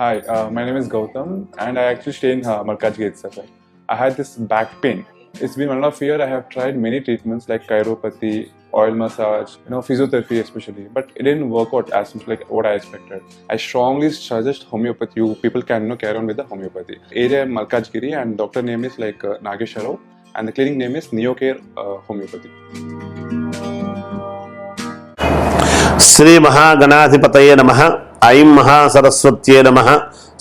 Hi, my name is Gautam, and I actually stay in Malkajgiri itself. I had this back pain. It's been 1.5 years. I have tried many treatments like chiropathy, oil massage, physiotherapy especially, but it didn't work out as much like what I expected. I strongly suggest homeopathy. You people can carry on with the homeopathy. Area Malkajgiri, and doctor name is like Nagesh Rao, and the clinic name is Neocare Homeopathy. Shri మహాగణాధిపతయే నమః. ఐం మహాసరస్వత్యే నమః.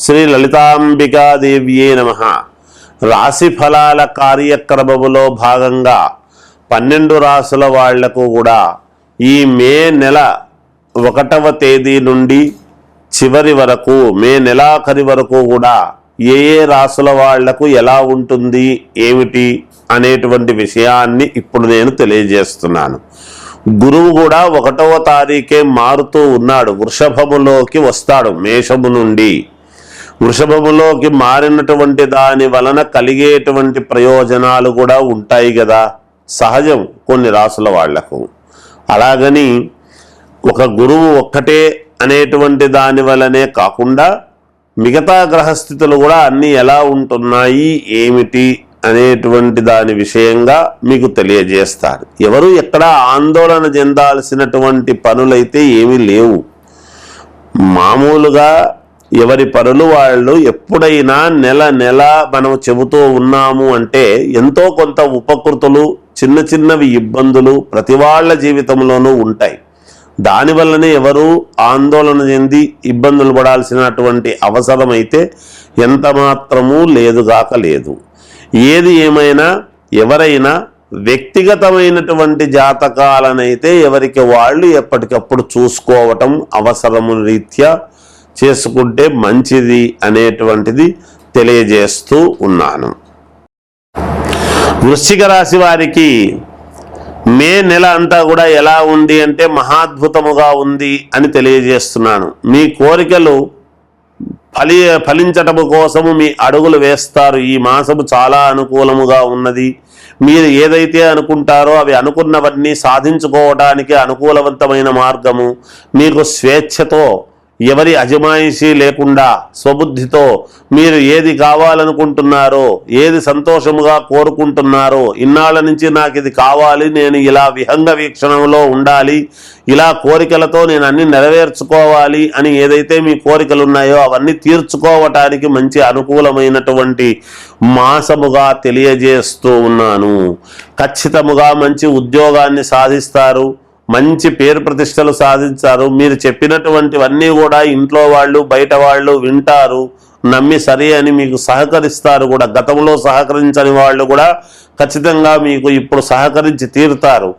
శ్రీ లలితాంబికాదేవ్యే నమః. రాశి ఫలాల కార్యక్రమములో భాగంగా 12 రాసుల వాళ్లకు కూడా ఈ మే నెల 1వ తేదీ నుండి చివరి వరకు, మే నెలాఖరి వరకు కూడా ఏ రాసుల వాళ్లకు ఎలా ఉంటుంది ఏమిటి అనేటువంటి విషయాన్ని ఇప్పుడు నేను తెలియజేస్తున్నాను. గురువు కూడా 1వ తారీఖే మారుతూ ఉన్నాడు. వృషభములోకి వస్తాడు. మేషము నుండి వృషభములోకి మారినటువంటి దాని వలన కలిగేటువంటి ప్రయోజనాలు కూడా ఉంటాయి కదా, సహజం కొన్ని రాసుల వాళ్లకు. అలాగని ఒక గురువు ఒక్కటే అనేటువంటి దాని వలనే కాకుండా మిగతా గ్రహస్థితులు కూడా అన్నీ ఎలా ఉంటున్నాయి ఏమిటి అనేటువంటి దాని విషయంగా మీకు తెలియజేస్తారు. ఎవరు ఎక్కడ ఆందోళన చెందాల్సినటువంటి పనులైతే ఏమీ లేవు. మామూలుగా ఎవరి పనులు వాళ్ళు ఎప్పుడైనా నెల నెల మనం చెబుతూ ఉన్నాము అంటే ఎంతో కొంత ఉపకృతులు, చిన్న చిన్నవి ఇబ్బందులు ప్రతి వాళ్ళ జీవితంలోనూ ఉంటాయి. దానివల్లనే ఎవరు ఆందోళన చెంది ఇబ్బందులు పడాల్సినటువంటి అవసరం అయితే ఎంత మాత్రమూ లేదుగాక లేదు. ఏది ఏమైనా ఎవరైనా వ్యక్తిగతమైనటువంటి జాతకాలనైతే ఎవరికి వాళ్ళు ఎప్పటికప్పుడు చూసుకోవటం అవసరము రీత్యా చేసుకుంటే మంచిది అనేటువంటిది తెలియజేస్తూ ఉన్నాను. వృశ్చిక రాశి వారికి మే నెల అంతా కూడా ఎలా ఉంది అంటే మహాద్భుతముగా ఉంది అని తెలియజేస్తున్నాను. మీ కోరికలు ఫలించటము కోసము మీ అడుగులు వేస్తారు. ఈ మాసము చాలా అనుకూలముగా ఉన్నది. మీరు ఏదైతే అనుకుంటారో అవి అనుకున్నవన్నీ సాధించుకోవడానికి అనుకూలవంతమైన మార్గము. మీకు స్వేచ్ఛతో, ఎవరి అజమాయిషీ లేకుండా స్వబుద్ధితో మీరు ఏది కావాలనుకుంటున్నారో, ఏది సంతోషముగా కోరుకుంటున్నారో, ఇన్నాళ్ళ నుంచి నాకు ఇది కావాలి, నేను ఇలా విహంగ వీక్షణంలో ఉండాలి, ఇలా కోరికలతో నేను అన్ని నెరవేర్చుకోవాలి అని ఏదైతే మీ కోరికలు ఉన్నాయో అవన్నీ తీర్చుకోవటానికి మంచి అనుకూలమైనటువంటి మాసముగా తెలియజేస్తూ ఉన్నాను. ఖచ్చితముగా మంచి ఉద్యోగాన్ని సాధిస్తారు, మంచి పేరు ప్రతిష్టలు సాధించారు. మీరు చెప్పినటువంటివన్నీ కూడా ఇంట్లో వాళ్ళు బయట వాళ్ళు వింటారు, నమ్మి సరే అని మీకు సహకరిస్తారు కూడా. గతంలో సహకరించని వాళ్ళు కూడా ఖచ్చితంగా మీకు ఇప్పుడు సహకరించి తీరుతారు.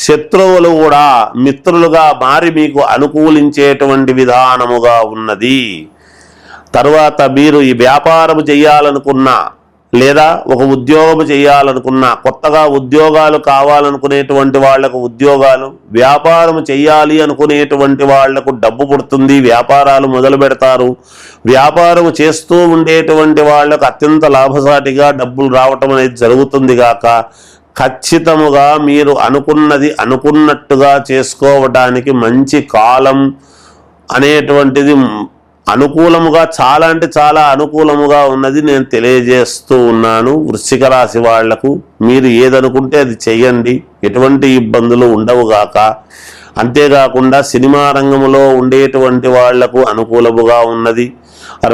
శత్రువులు కూడా మిత్రులుగా మారి మీకు అనుకూలించేటువంటి విధానముగా ఉన్నది. తరువాత మీరు ఈ వ్యాపారం చేయాలనుకున్నా లేదా ఒక ఉద్యోగం చేయాలనుకున్నా, కొత్తగా ఉద్యోగాలు కావాలనుకునేటువంటి వాళ్లకు ఉద్యోగాలు, వ్యాపారం చేయాలి అనుకునేటువంటి వాళ్లకు డబ్బు పుడుతుంది, వ్యాపారాలు మొదలు పెడతారు. వ్యాపారం చేస్తూ ఉండేటువంటి వాళ్లకు అత్యంత లాభసాటిగా డబ్బులు రావటం అనేది జరుగుతుంది గాక ఖచ్చితముగా మీరు అనుకున్నది అనుకున్నట్టుగా చేసుకోవడానికి మంచి కాలం అనేటువంటిది అనుకూలముగా, చాలా అంటే చాలా అనుకూలముగా ఉన్నది నేను తెలియజేస్తూ ఉన్నాను. వృశ్చిక రాశి వాళ్లకు మీరు ఏదనుకుంటే అది చెయ్యండి, ఎటువంటి ఇబ్బందులు ఉండవుగాక. అంతేకాకుండా సినిమా రంగంలో ఉండేటువంటి వాళ్లకు అనుకూలముగా ఉన్నది.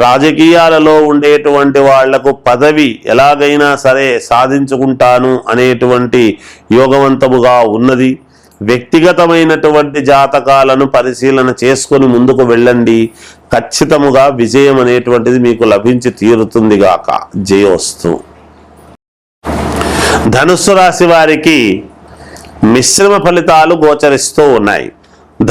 రాజకీయాలలో ఉండేటువంటి వాళ్లకు పదవి ఎలాగైనా సరే సాధించుకుంటాను అనేటువంటి యోగవంతముగా ఉన్నది. వ్యక్తిగతమైనటువంటి జాతకాలను పరిశీలన చేసుకొని ముందుకు వెళ్ళండి. ఖచ్చితముగా విజయం అనేటువంటిది మీకు లభించి తీరుతుంది గాక. జయోస్తు. ధనుస్సు రాశి వారికి మిశ్రమ ఫలితాలు గోచరిస్తూ ఉన్నాయి.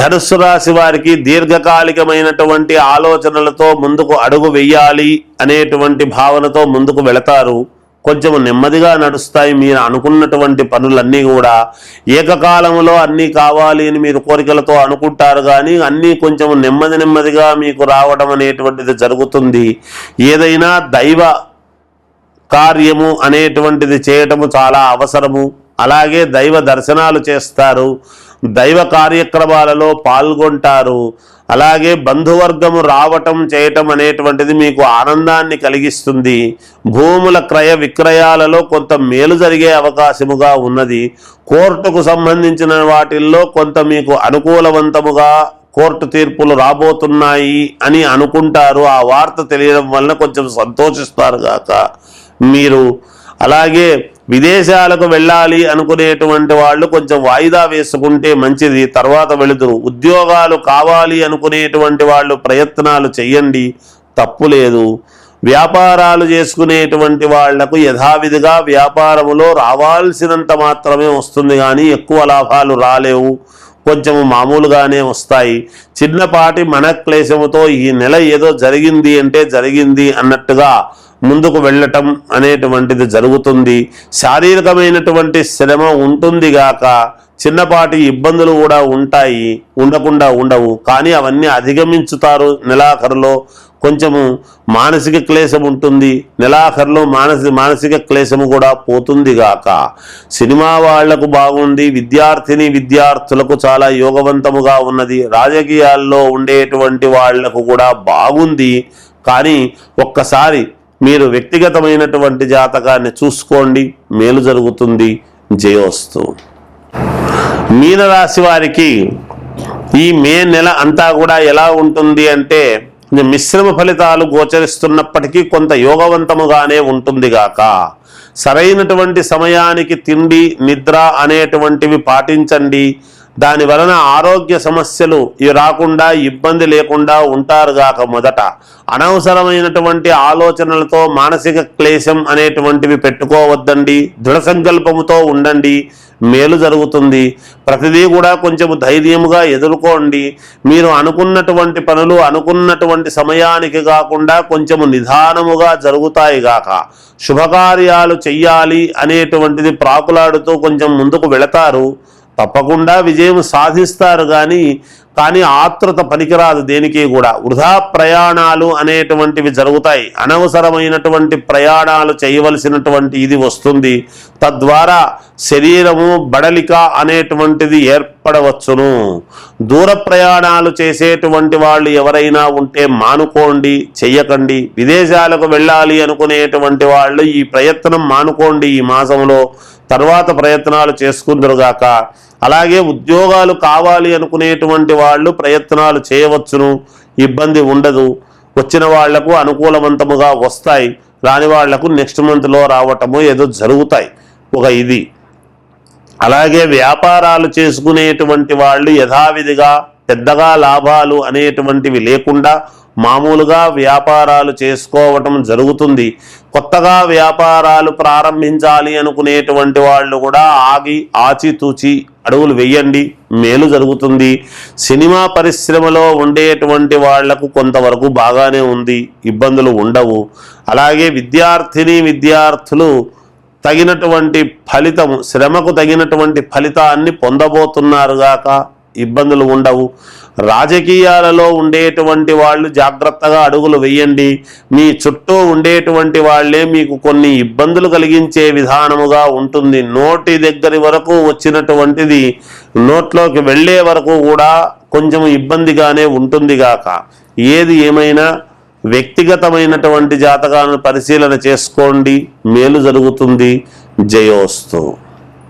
ధనుస్సు రాశి వారికి దీర్ఘకాలికమైనటువంటి ఆలోచనలతో ముందుకు అడుగు వెయ్యాలి అనేటువంటి భావనతో ముందుకు వెళతారు. కొంచెం నెమ్మదిగా నడుస్తాయి. మీరు అనుకున్నటువంటి పనులన్నీ కూడా ఏకకాలంలో అన్నీ కావాలి అని మీరు కోరికలతో అనుకుంటారు, కానీ అన్నీ కొంచెం నెమ్మదిగా మీకు రావడం అనేటువంటిది జరుగుతుంది. ఏదైనా దైవ కార్యము అనేటువంటిది చేయటము చాలా అవసరము. అలాగే దైవ దర్శనాలు చేస్తారు, దైవ కార్యక్రమాలలో పాల్గొంటారు. అలాగే బంధువర్గము రావటం చేయటం అనేటువంటిది మీకు ఆనందాన్ని కలిగిస్తుంది. భూముల క్రయ విక్రయాలలో కొంత మేలు జరిగే అవకాశముగా ఉన్నది. కోర్టుకు సంబంధించిన వాటిల్లో కొంత మీకు అనుకూలవంతముగా కోర్టు తీర్పులు రాబోతున్నాయి అని అనుకుంటారు. ఆ వార్త తెలియడం వలన కొంచెం సంతోషిస్తారు గాక మీరు. అలాగే విదేశాలకు వెళ్ళాలి అనుకునేటువంటి వాళ్ళు కొంచెం వాయిదా వేసుకుంటే మంచిది, తర్వాత వెళుదురు. ఉద్యోగాలు కావాలి అనుకునేటువంటి వాళ్ళు ప్రయత్నాలు చెయ్యండి, తప్పు లేదు. వ్యాపారాలు చేసుకునేటువంటి వాళ్లకు యథావిధిగా వ్యాపారములో రావాల్సినంత మాత్రమే వస్తుంది, కానీ ఎక్కువ లాభాలు రాలేవు, కొంచెం మామూలుగానే వస్తాయి. చిన్నపాటి మనక్లేశముతో ఈ నెల ఏదో జరిగింది అంటే జరిగింది అన్నట్టుగా ముందుకు వెళ్ళటం అనేటువంటిది జరుగుతుంది. శారీరకమైనటువంటి శ్రమ ఉంటుంది గాక చిన్నపాటి ఇబ్బందులు కూడా ఉంటాయి, ఉండకుండా ఉండవు. కానీ అవన్నీ అధిగమించుతారు. నెలాఖరులో కొంచెము మానసిక క్లేశం ఉంటుంది, నెలాఖరులో మానసిక క్లేశము కూడా పోతుంది గాక. సినిమా వాళ్లకు బాగుంది, విద్యార్థులకు చాలా యోగవంతముగా ఉన్నది. రాజకీయాల్లో ఉండేటువంటి వాళ్లకు కూడా బాగుంది. కానీ ఒక్కసారి మీరు వ్యక్తిగతమైనటువంటి జాతకాన్ని చూసుకోండి, మేలు జరుగుతుంది. జయోస్తు. మీనరాశి వారికి ఈ మే నెల అంతా కూడా ఎలా ఉంటుంది అంటే మిశ్రమ ఫలితాలు గోచరిస్తున్నప్పటికీ కొంత యోగవంతముగానే ఉంటుంది గాక. సరైనటువంటి సమయానికి తిండి నిద్ర అనేటువంటివి పాటించండి. దాని వలన ఆరోగ్య సమస్యలు రాకుండా ఇబ్బంది లేకుండా ఉంటారు గాక. మొదట అనవసరమైనటువంటి ఆలోచనలతో మానసిక క్లేశం అనేటువంటివి పెట్టుకోవద్దండి. దృఢ సంకల్పముతో ఉండండి, మేలు జరుగుతుంది. ప్రతిదీ కూడా కొంచెం ధైర్యముగా ఎదుర్కోండి. మీరు అనుకున్నటువంటి పనులు అనుకున్నటువంటి సమయానికి కాకుండా కొంచెము నిదానముగా జరుగుతాయి గాక. శుభకార్యాలు చెయ్యాలి అనేటువంటిది ప్రాకులాడుతూ కొంచెం ముందుకు వెళతారు, తప్పకుండా విజయం సాధిస్తారు. కానీ ఆతృత పనికిరాదు దేనికి కూడా. వృధా ప్రయాణాలు అనేటువంటివి జరుగుతాయి. అనవసరమైనటువంటి ప్రయాణాలు చేయవలసినటువంటి ఇది వస్తుంది. తద్వారా శరీరము బడలిక అనేటువంటిది ఏర్పడవచ్చును. దూర ప్రయాణాలు చేసేటువంటి వాళ్ళు ఎవరైనా ఉంటే మానుకోండి, చెయ్యకండి. విదేశాలకు వెళ్ళాలి అనుకునేటువంటి వాళ్ళు ఈ ప్రయత్నం మానుకోండి ఈ మాసంలో, తర్వాత ప్రయత్నాలు చేసుకుందరుగాక. అలాగే ఉద్యోగాలు కావాలి అనుకునేటువంటి వాళ్ళు ప్రయత్నాలు చేయవచ్చును, ఇబ్బంది ఉండదు. వచ్చిన వాళ్లకు అనుకూలవంతముగా వస్తాయి, రాని వాళ్లకు నెక్స్ట్ మంత్లో రావటము ఏదో జరుగుతాయి ఒక ఇది. అలాగే వ్యాపారాలు చేసుకునేటువంటి వాళ్ళు యథావిధిగా పెద్దగా లాభాలు అనేటువంటివి లేకుండా మామూలుగా వ్యాపారాలు చేసుకోవటం జరుగుతుంది. కొత్తగా వ్యాపారాలు ప్రారంభించాలి అనుకునేటువంటి వాళ్ళు కూడా ఆగి ఆచితూచి అడుగులు వేయండి, మేలు జరుగుతుంది. సినిమా పరిశ్రమలో ఉండేటువంటి వాళ్లకు కొంతవరకు బాగానే ఉంది, ఇబ్బందులు ఉండవు. అలాగే విద్యార్థులు తగినటువంటి ఫలితము, శ్రమకు తగినటువంటి ఫలితాన్ని పొందబోతున్నారు గాక, ఇబ్బందులు ఉండవు. రాజకీయాలలో ఉండేటువంటి వాళ్ళు జాగ్రత్తగా అడుగులు వేయండి. మీ చుట్టూ ఉండేటువంటి వాళ్ళే మీకు కొన్ని ఇబ్బందులు కలిగించే విధానముగా ఉంటుంది. నోటి దగ్గర వరకు వచ్చినటువంటిది నోట్లోకి వెళ్ళే వరకు కూడా కొంచెం ఇబ్బందిగానే ఉంటుంది గాక. ఏది ఏమైనా వ్యక్తిగతమైనటువంటి జాతకాలను పరిశీలన చేసుకోండి, మేలు జరుగుతుంది. జయోస్తు.